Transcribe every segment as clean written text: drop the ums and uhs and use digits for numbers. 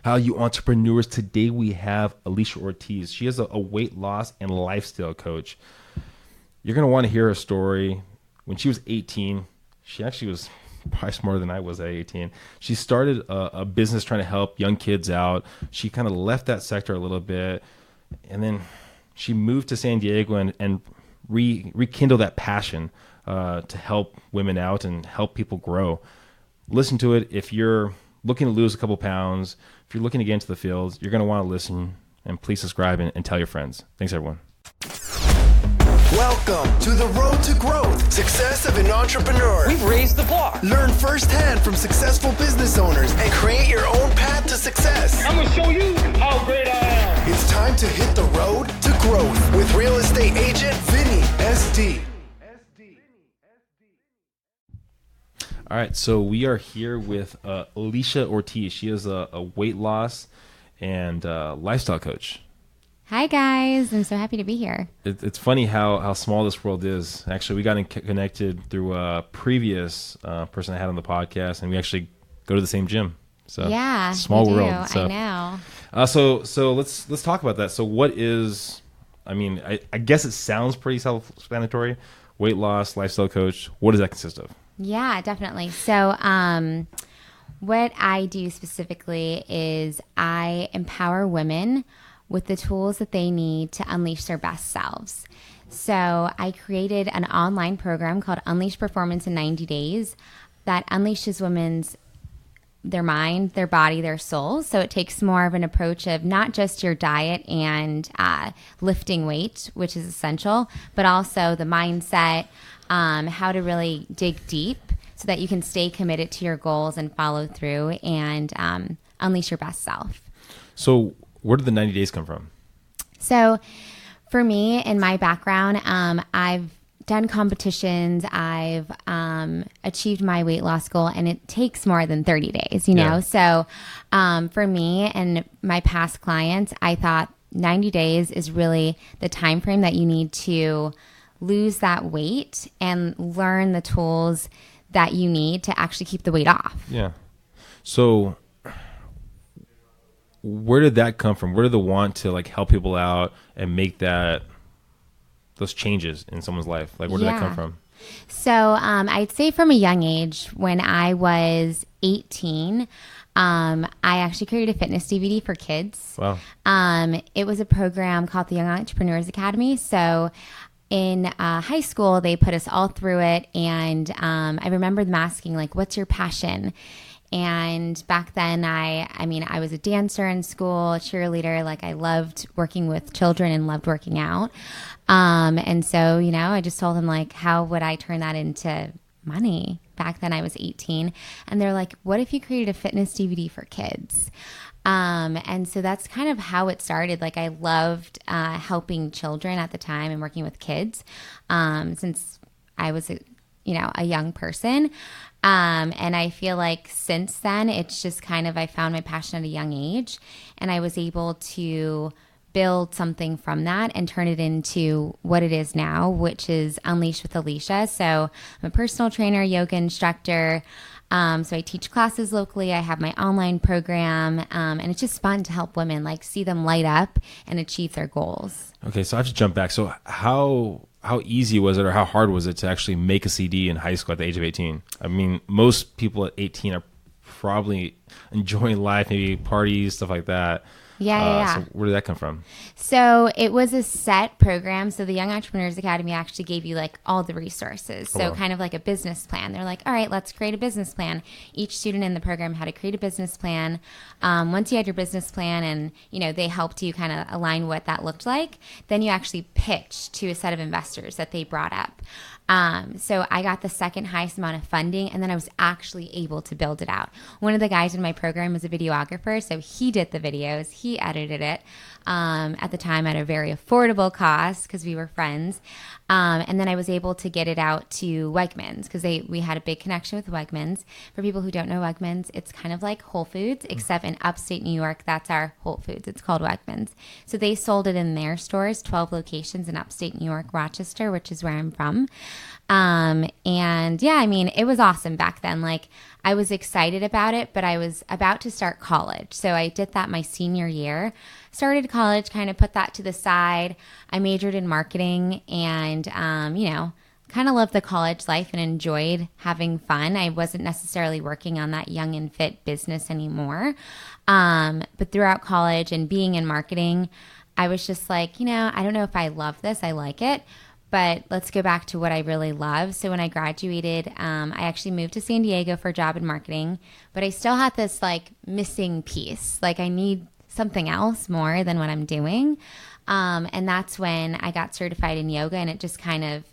How you entrepreneurs. Today we have Elishia Ortiz. She is a weight loss and lifestyle coach. You're going to want to hear her story. When she was 18, she actually was probably smarter than I was at 18. She started a business trying to help young kids out. She kind of left that sector a little bit, and then she moved to San Diego and rekindled that passion to help women out and help people grow. Listen to it. If you're looking to lose a couple pounds, if you're looking to get into the field, you're going to want to listen, and please subscribe and tell your friends. Thanks, everyone. Welcome to the road to growth, success of an entrepreneur. We've raised the bar. Learn firsthand from successful business owners and create your own path to success. I'm going to show you how great I am. It's time to hit the road to growth with real estate agent Vinny SD. All right, so we are here with Elishia Ortiz. She is a weight loss and lifestyle coach. Hi, guys. I'm so happy to be here. It's funny how small this world is. Actually, we got connected through a previous person I had on the podcast, and we actually go to the same gym. So yeah, small world. So, I know. So let's talk about that. So what is? I mean, I guess it sounds pretty self-explanatory. Weight loss, lifestyle coach. What does that consist of? Yeah, definitely. So what I do specifically is I empower women with the tools that they need to unleash their best selves. So I created an online program called Unleash Performance in 90 Days that unleashes their mind, their body, their soul. So it takes more of an approach of not just your diet and lifting weight, which is essential, but also the mindset, how to really dig deep so that you can stay committed to your goals and follow through and unleash your best self. So where did the 90 days come from? So for me, in my background, I've done competitions. I've achieved my weight loss goal, and it takes more than 30 days, you know? So for me and my past clients, I thought 90 days is really the time frame that you need to lose that weight and learn the tools that you need to actually keep the weight off. Yeah. So where did that come from? Where did the want to like help people out and make those changes in someone's life? Like, where did that come from? So I'd say from a young age, when I was 18, I actually created a fitness DVD for kids. Wow. It was a program called the Young Entrepreneurs Academy. So in high school, they put us all through it. And I remember them asking, like, what's your passion? And back then, I was a dancer in school, a cheerleader. Like, I loved working with children and loved working out. And so, you know, I just told them, like, how would I turn that into money? Back then I was 18. And they're like, what if you created a fitness DVD for kids? And so that's kind of how it started. Like, I loved helping children at the time and working with kids since I was a young person. And I feel like since then, it's just kind of, I found my passion at a young age, and I was able to build something from that and turn it into what it is now, which is Unleash with Elishia. So I'm a personal trainer, yoga instructor. So I teach classes locally. I have my online program, and it's just fun to help women, like, see them light up and achieve their goals. Okay, so I have to jump back. So how easy was it, or how hard was it to actually make a CD in high school at the age of 18? I mean, most people at 18 are probably enjoying life, maybe parties, stuff like that. Yeah. So where did that come from? So it was a set program. So the Young Entrepreneurs Academy actually gave you like all the resources. So kind of like a business plan. They're like, all right, let's create a business plan. Each student in the program had to create a business plan. Once you had your business plan and, you know, they helped you kind of align what that looked like, then you actually pitched to a set of investors that they brought up. So I got the second highest amount of funding, and then I was actually able to build it out. One of the guys in my program was a videographer, so he did the videos, he edited it, at the time at a very affordable cost because we were friends. And then I was able to get it out to Wegmans because we had a big connection with Wegmans. For people who don't know Wegmans, it's kind of like Whole Foods, except in upstate New York, that's our Whole Foods. It's called Wegmans. So they sold it in their stores, 12 locations in upstate New York, Rochester, which is where I'm from. And yeah, I mean, it was awesome back then. Like, I was excited about it, but I was about to start college. So I did that my senior year, started college, kind of put that to the side. I majored in marketing and, kind of loved the college life and enjoyed having fun. I wasn't necessarily working on that young and fit business anymore. But throughout college and being in marketing, I was just like, I don't know if I love this. I like it, but let's go back to what I really love. So when I graduated, I actually moved to San Diego for a job in marketing, but I still had this like missing piece. Like, I need something else more than what I'm doing. And that's when I got certified in yoga, and it just kind of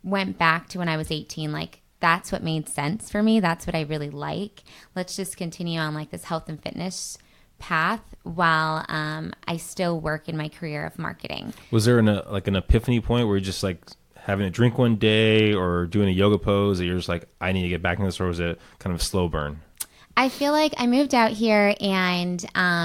went back to when I was 18. Like, that's what made sense for me. That's what I really like. Let's just continue on like this health and fitness path while I still work in my career of marketing. Was there an epiphany point where you're just like having a drink one day or doing a yoga pose that you're just like, I need to get back in this, or was it kind of a slow burn? I feel like I moved out here and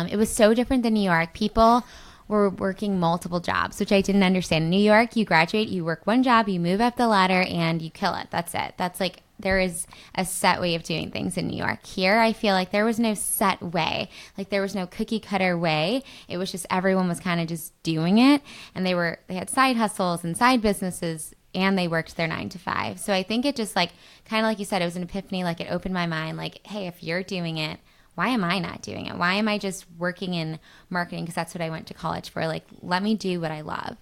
it was so different than New York. People were working multiple jobs, which I didn't understand. In New York, you graduate, you work one job, you move up the ladder, and you kill it. That's it. That's like, there is a set way of doing things in New York. Here, I feel like there was no set way. Like, there was no cookie cutter way. It was just everyone was kind of just doing it. And they had side hustles and side businesses, and they worked their 9 to 5. So I think it just like, kind of like you said, it was an epiphany. Like, it opened my mind like, hey, if you're doing it, why am I not doing it? Why am I just working in marketing? Because that's what I went to college for. Like, let me do what I love.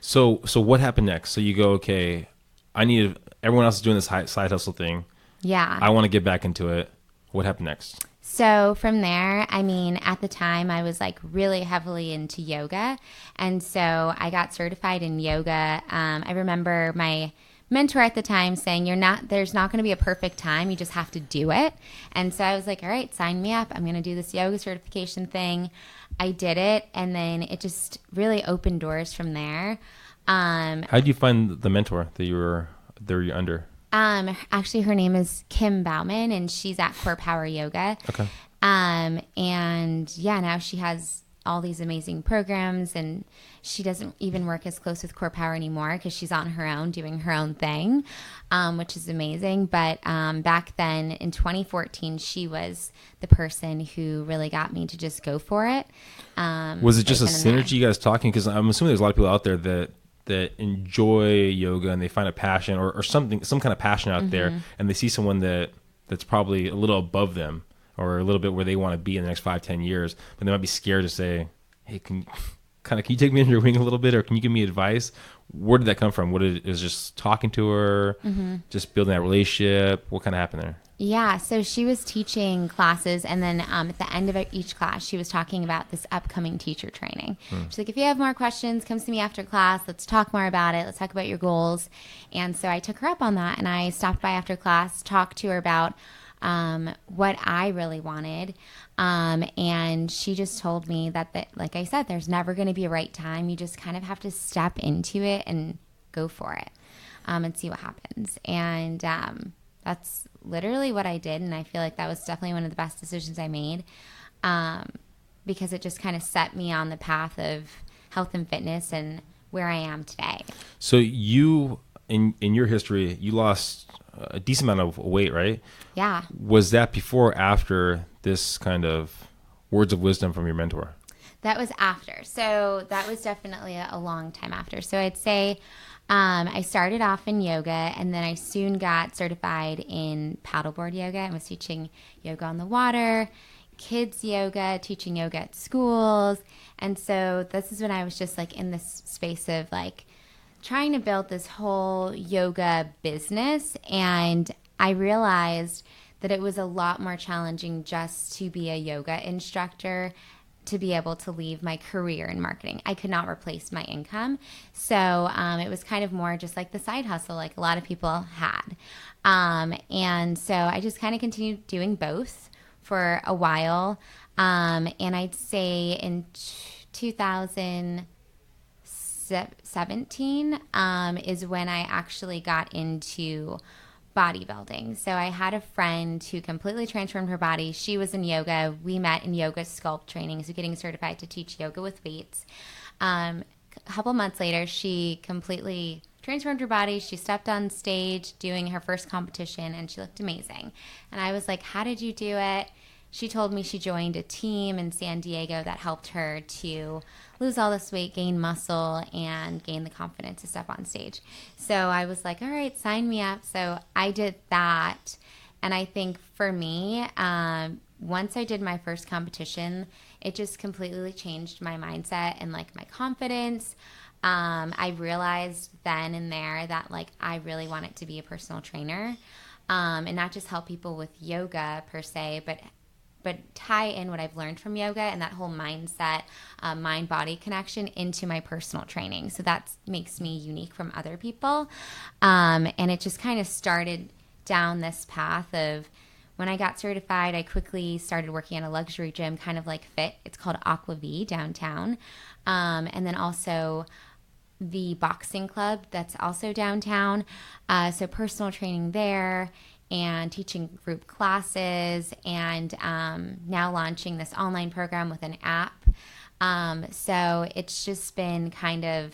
So what happened next? So you go, okay, everyone else is doing this side hustle thing. Yeah. I want to get back into it. What happened next? So from there, I mean, at the time I was like really heavily into yoga. And so I got certified in yoga. I remember my mentor at the time saying, there's not going to be a perfect time. You just have to do it. And so I was like, all right, sign me up. I'm going to do this yoga certification thing. I did it. And then it just really opened doors from there. How did you find the mentor that you're under? Actually, her name is Kim Bauman, and she's at Core Power Yoga. Okay. And yeah, now she has all these amazing programs, and she doesn't even work as close with Core Power anymore because she's on her own doing her own thing, which is amazing. But back then in 2014, she was the person who really got me to just go for it. Was it just a synergy, you guys talking? Because I'm assuming there's a lot of people out there that enjoy yoga and they find a passion or some kind of passion out there, and they see someone that's probably a little above them or a little bit where they want to be in the next 5-10 years, but they might be scared to say, hey, can you take me under your wing a little bit, or can you give me advice? Where did that come from? It was just talking to her, just building that relationship? What kind of happened there? Yeah, so she was teaching classes, and then at the end of each class, she was talking about this upcoming teacher training. She's like, if you have more questions, come see me after class. Let's talk more about it. Let's talk about your goals. And so I took her up on that, and I stopped by after class, talked to her about what I really wanted. And she just told me that, like I said, there's never going to be a right time. You just kind of have to step into it and go for it, and see what happens. And that's literally what I did. And I feel like that was definitely one of the best decisions I made, because it just kind of set me on the path of health and fitness and where I am today. So you, in your history, you lost a decent amount of weight, right? Yeah. Was that before or after this kind of words of wisdom from your mentor? That was after. So that was definitely a long time after. So I'd say I started off in yoga, and then I soon got certified in paddleboard yoga and was teaching yoga on the water, kids yoga, teaching yoga at schools. And so this is when I was just like in this space of like trying to build this whole yoga business. And I realized that it was a lot more challenging just to be a yoga instructor, to be able to leave my career in marketing. I could not replace my income. So it was kind of more just like the side hustle like a lot of people had. And so I just kind of continued doing both for a while. And I'd say in 2017 is when I actually got into bodybuilding. So I had a friend who completely transformed her body. She was in yoga. We met in yoga sculpt training, so getting certified to teach yoga with weights. A couple months later, she completely transformed her body. She stepped on stage doing her first competition, and she looked amazing. And I was like, how did you do it? She told me she joined a team in San Diego that helped her to lose all this weight, gain muscle, and gain the confidence to step on stage. So I was like, all right, sign me up. So I did that. And I think for me, once I did my first competition, it just completely changed my mindset and like my confidence. I realized then and there that like I really wanted to be a personal trainer, and not just help people with yoga per se, but tie in what I've learned from yoga and that whole mindset, mind-body connection into my personal training. So that makes me unique from other people. And it just kind of started down this path of when I got certified, I quickly started working at a luxury gym, kind of like Fit. It's called Aqua V downtown. And then also the boxing club that's also downtown. So personal training there, and teaching group classes, and now launching this online program with an app. So it's just been kind of,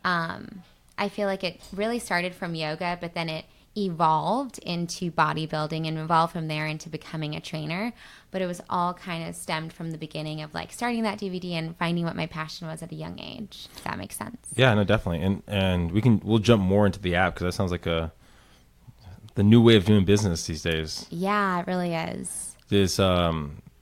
I feel like it really started from yoga, but then it evolved into bodybuilding and evolved from there into becoming a trainer. But it was all kind of stemmed from the beginning of like starting that DVD and finding what my passion was at a young age. If that makes sense. Yeah, no, definitely. And we'll jump more into the app, because that sounds like the new way of doing business these days. Yeah, it really is.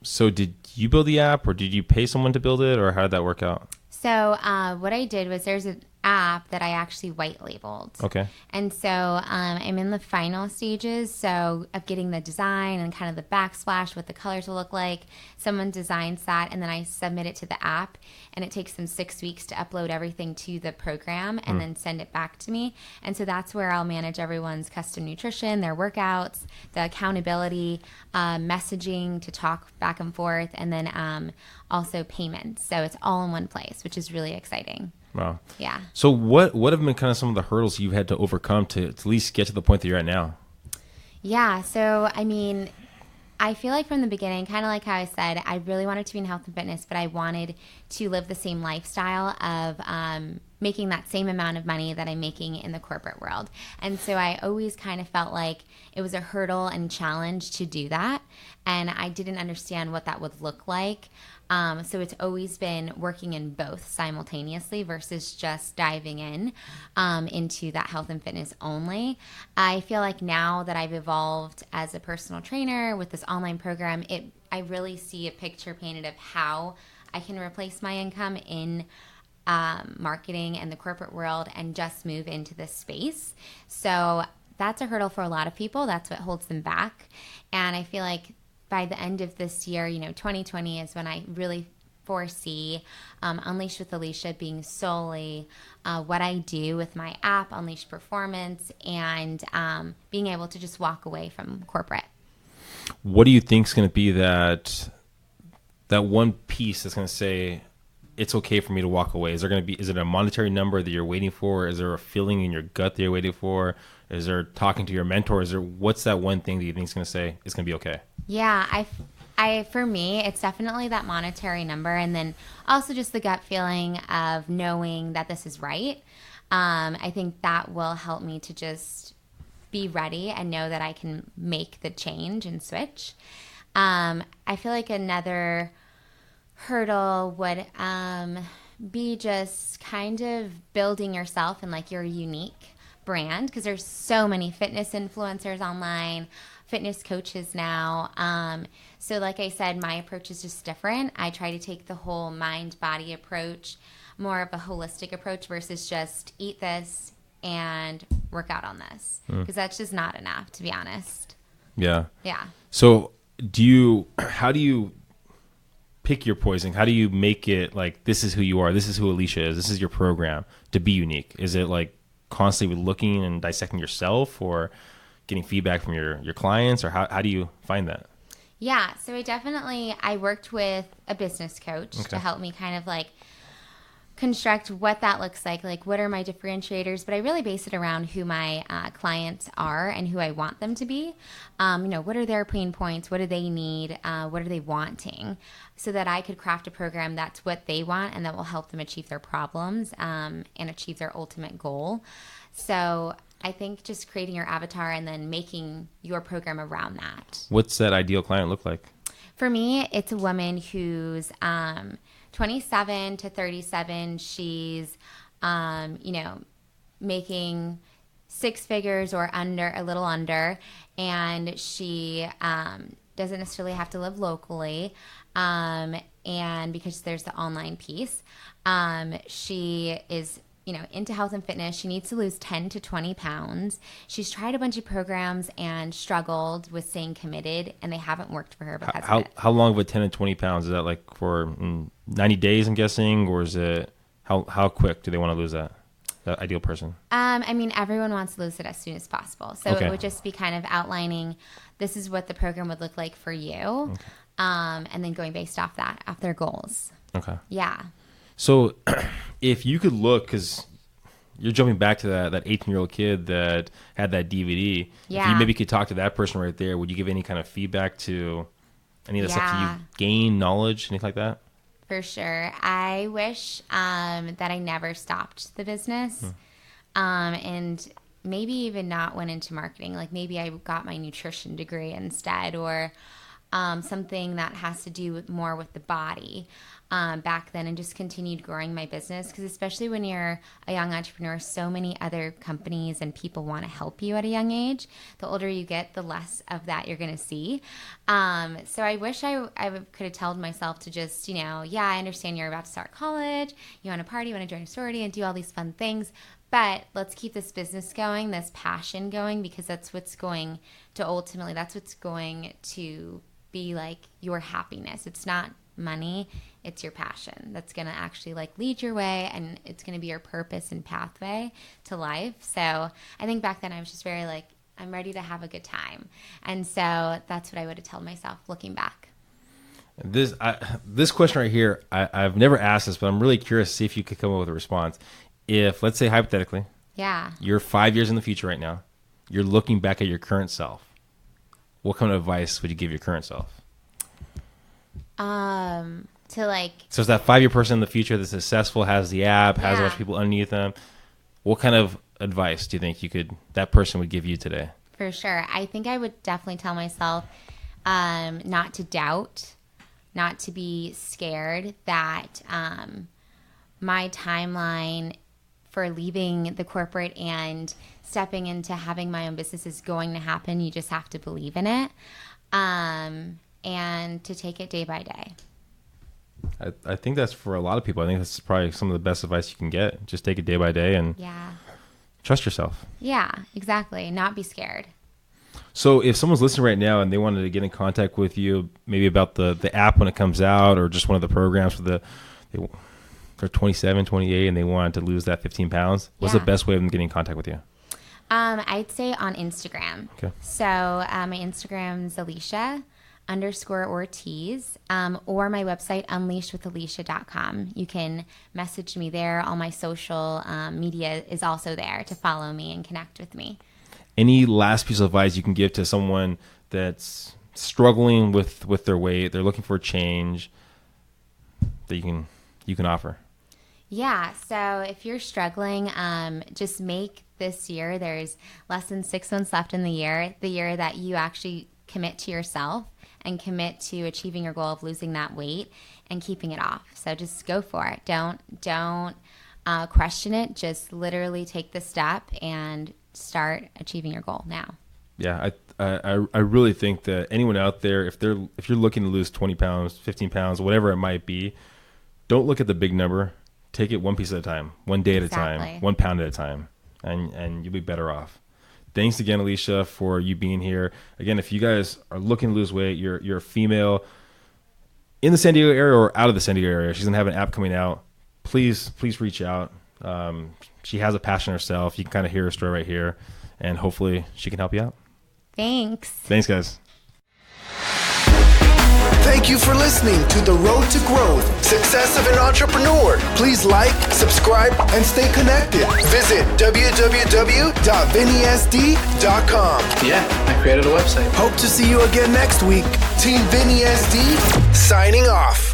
So did you build the app, or did you pay someone to build it, or how did that work out? So what I did was there's an app that I actually white labeled. Okay. And so I'm in the final stages of getting the design and kind of the backsplash, what the colors will look like. Someone designs that, and then I submit it to the app, and it takes them 6 weeks to upload everything to the program and then send it back to me. And so that's where I'll manage everyone's custom nutrition, their workouts, the accountability, messaging to talk back and forth, and then also payments. So it's all in one place, which is really exciting. Wow. Yeah. So what have been kind of some of the hurdles you've had to overcome to at least get to the point that you're at now? Yeah. So, I mean, I feel like from the beginning, kind of like how I said, I really wanted to be in health and fitness, but I wanted to live the same lifestyle of making that same amount of money that I'm making in the corporate world. And so I always kind of felt like it was a hurdle and challenge to do that. And I didn't understand what that would look like. So it's always been working in both simultaneously versus just diving in into that health and fitness only. I feel like now that I've evolved as a personal trainer with this online program, I really see a picture painted of how I can replace my income in marketing and the corporate world and just move into this space. So that's a hurdle for a lot of people. That's what holds them back. And I feel like by the end of this year, 2020 is when I really foresee Unleash with Elishia being solely what I do with my app, Unleash Performance, and being able to just walk away from corporate. What do you think is going to be that one piece that's going to say it's okay for me to walk away? Is it a monetary number that you're waiting for? Is there a feeling in your gut that you're waiting for? Is there talking to your mentor? What's that one thing that you think is going to say it's going to be okay? Yeah, for me, it's definitely that monetary number, and then also just the gut feeling of knowing that this is right. I think that will help me to just be ready and know that I can make the change and switch. I feel like another hurdle would be just kind of building yourself and like your unique brand, because there's so many fitness influencers online, fitness coaches now. So like I said, my approach is just different. I try to take the whole mind-body approach, more of a holistic approach versus just eat this and work out on this, because that's just not enough, to be honest. Yeah. Yeah. So how do you pick your poison? How do you make it like, this is who you are, this is who Elishia is, this is your program, to be unique? Is it like constantly looking and dissecting yourself, or getting feedback from your clients, or how do you find that? Yeah, so I worked with a business coach to help me kind of like construct what that looks like what are my differentiators, but I really base it around who my clients are and who I want them to be. What are their pain points? What do they need? What are they wanting? So that I could craft a program that's what they want and that will help them achieve their problems and achieve their ultimate goal. So I think just creating your avatar and then making your program around that. What's that ideal client look like? For me, it's a woman who's 27 to 37. She's, making six figures or under, a little under, and she doesn't necessarily have to live locally. And because there's the online piece, she is into health and fitness. She needs to lose 10 to 20 pounds. She's tried a bunch of programs and struggled with staying committed, and they haven't worked for her because of it. How long of a 10 to 20 pounds? Is that like for 90 days, I'm guessing? Or is it, how quick do they want to lose that ideal person? Everyone wants to lose it as soon as possible. So It would just be kind of outlining, this is what the program would look like for you. And then going based off that, off their goals. Okay. Yeah. So if you could look, because you're jumping back to that 18-year-old kid that had that DVD. Yeah. If you maybe could talk to that person right there, would you give any kind of feedback to any of the stuff that you've gained, knowledge, anything like that? For sure. I wish that I never stopped the business and maybe even not went into marketing. Like maybe I got my nutrition degree instead, or something that has to do more with the body back then, and just continued growing my business. Because especially when you're a young entrepreneur, so many other companies and people want to help you at a young age. The older you get, the less of that you're going to see. So I wish I could have told myself to just, I understand you're about to start college, you want to party, you want to join a sorority and do all these fun things, but let's keep this business going, this passion going, because that's what's going to be like your happiness. It's not money, it's your passion that's going to actually lead your way, and it's going to be your purpose and pathway to life. So I think back then I was just very I'm ready to have a good time. And so that's what I would have told myself looking back. This question right here, I've never asked this, but I'm really curious to see if you could come up with a response. If, let's say hypothetically, you're 5 years in the future right now, you're looking back at your current self, what kind of advice would you give your current self? So it's that 5-year person in the future that's successful, has the app, has a bunch of people underneath them. What kind of advice do you think that person would give you today? For sure. I think I would definitely tell myself not to doubt, not to be scared that my timeline for leaving the corporate and stepping into having my own business is going to happen. You just have to believe in it, and to take it day by day. I think that's for a lot of people. I think that's probably some of the best advice you can get. Just take it day by day and trust yourself. Yeah, exactly. Not be scared. So if someone's listening right now and they wanted to get in contact with you, maybe about the app when it comes out, or just one of the programs they're 27, 28, and they wanted to lose that 15 pounds, what's the best way of them getting in contact with you? I'd say on Instagram. Okay. So my Instagram's Elishia_Ortiz, or my website, unleashedwithelishia.com. You can message me there. All my social media is also there to follow me and connect with me. Any last piece of advice you can give to someone that's struggling with their weight, they're looking for a change, that you can offer? Yeah, so if you're struggling, just make this year, there's less than 6 months left in the year that you actually commit to yourself and commit to achieving your goal of losing that weight and keeping it off. So just go for it. Don't question it. Just literally take the step and start achieving your goal now. Yeah, I really think that anyone out there, if you're looking to lose 20 pounds, 15 pounds, whatever it might be, don't look at the big number. Take it one piece at a time, one day at a time, 1 pound at a time, and you'll be better off. Thanks again, Elishia, for you being here. Again, if you guys are looking to lose weight, you're a female in the San Diego area or out of the San Diego area, she's going to have an app coming out. Please reach out. She has a passion herself. You can kind of hear her story right here, and hopefully she can help you out. Thanks. Thanks, guys. Thank you for listening to The Road to Growth, Success of an Entrepreneur. Please like, subscribe, and stay connected. Visit www.vinnySD.com. Yeah, I created a website. Hope to see you again next week. Team Vinny SD, signing off.